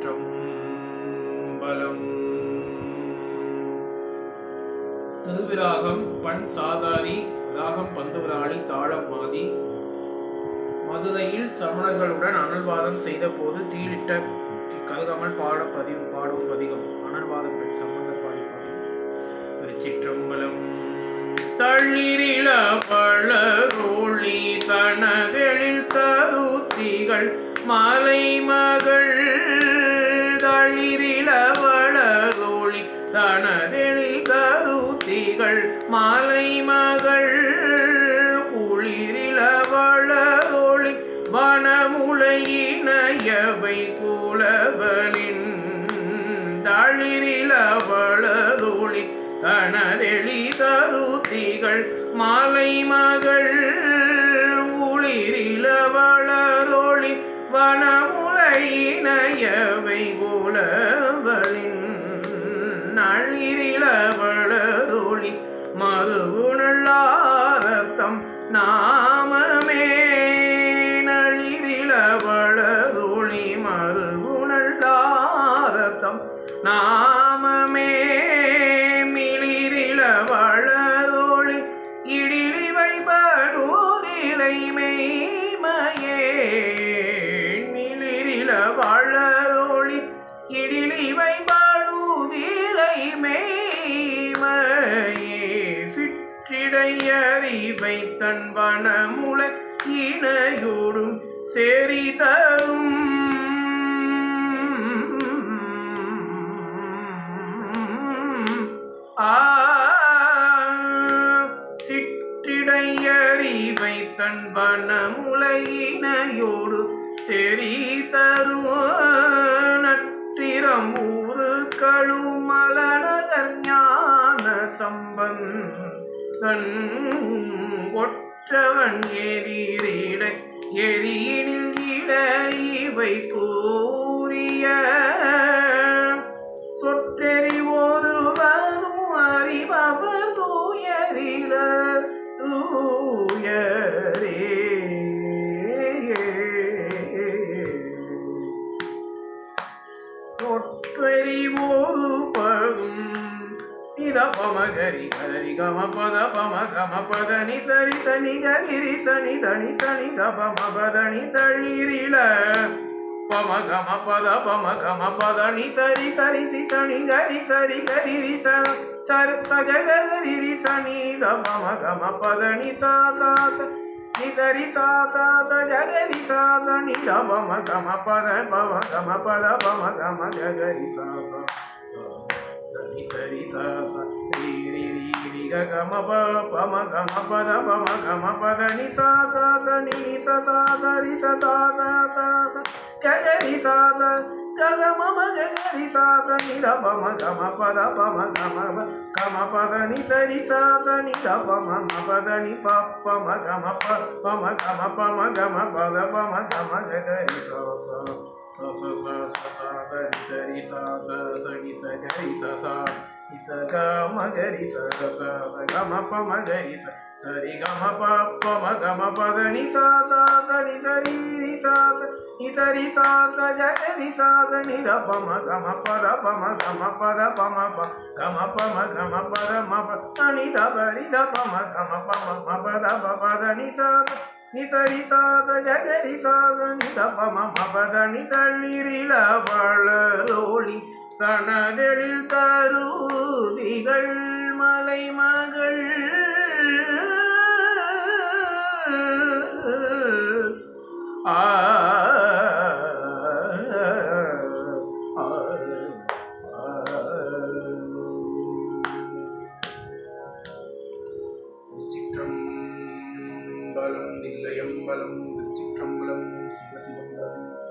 திருச்சிற்றம்பலம். திருவிராகம் பண் சாதாரி, ராகம் பந்துவிராளி, தாளம் மாதி. மதுரையில் சமணர்களுடன் அனல்வாதம் செய்த போது தீயிட்ட கருகாமல் பாடும் பதிகம். அனல்வாதம் பெண் சம்பந்த பாடி பதிகம். திருச்சிற்றம்பலம். தள்ளிரில பழரோழி தனதெழில் தருத்திகள் மாலை மகள். தள்ளிரில பழரோழி தனதெழில் தருத்திகள் மாலை மகள். குளிரில வளரோழி வனமுலையினையவை குலவலின். தளிரில வளரோழி தனதெளி தருத்திகள் மாலை மகள். உளிரில வளரோழி வனமுலையினையவை குலவலின். நளிரில வளரோழி மறுகுணல்லாரத்தம் நாமமே. நளிரில வளரோழி மறுகுணல்லாரத்தம் நாமமே. மிளிரில வளரோழி இடிலிவை படுதிலை மெய்மையே. மிளிரில வளரோழி இடிலிவை படுதிலை மெய்மையே. சிற்றிடையறிவை தன் வனமுலை இணையோடும் சேரி தரும். சிற்றிடையறிவை தன் வனமுலையினையோடு செறி தரும். நற்றிரம் ஊரு கழுமலநகர் ஞான சம்பந்தன் ஒற்றவன் எதிரிடை எரியினில் இட இவை கூறிய. சொற்றெறி ஒருவரும் அறிபவர் தூயரில தூயரே. சொற்றெறி ஒருவரும் நிதபமகரி கரி கம பத பம கம பதனி சரி தனி கரி சனி தனி சனி தபம பதனி தளிரில பம கம பத பம கம பதனி சரி சரி சி சனி கரி சரி கரி சர சஜகரி சனி தபம கம பதனி சா சா நி சரி சா சா சஜகரி சா சனி தபம கம பத பம கம பத பம கம ஜகரி சா சா சரி சா சா ரி ரி ரி ரி க கம ப பம கம பத பம கம பத நி சா சா ச நி சா சா ச ரி சா சா சா சா ச ஜகரி சா சா ஜக மம ஜகரி சா ச நி த பம கம பத பம கம பத நி சரி சா ச நி த பம பத நி ப பம கம ப பம கம பம கம பத பம கம ஜகரி சா சா sa sa sa sa sa sa ri sa sa sa ri sa gari sa sa ri sa ga ma gari sa sa sa ga ma pa ma gari sa sa ri ga ma pa pa ma ga ma pa da ni sa sa sa ri sa ri sa sa ni sa ri sa sa ja ri sa sa ni da pa ma ga ma pa da pa ma ga ma pa da pa ma pa ga ma pa ma ga ma pa da ma pa ni da ba ri da pa ma ga ma pa ma pa da pa da ni sa sa ni sari sa sa jagari sa sa ni da pa ma pa da ni தளிரில வளரோழி தனதெழில் தருதிகள் மலை மகள். சிற்றம்பலம் தில்லையம்பலம்.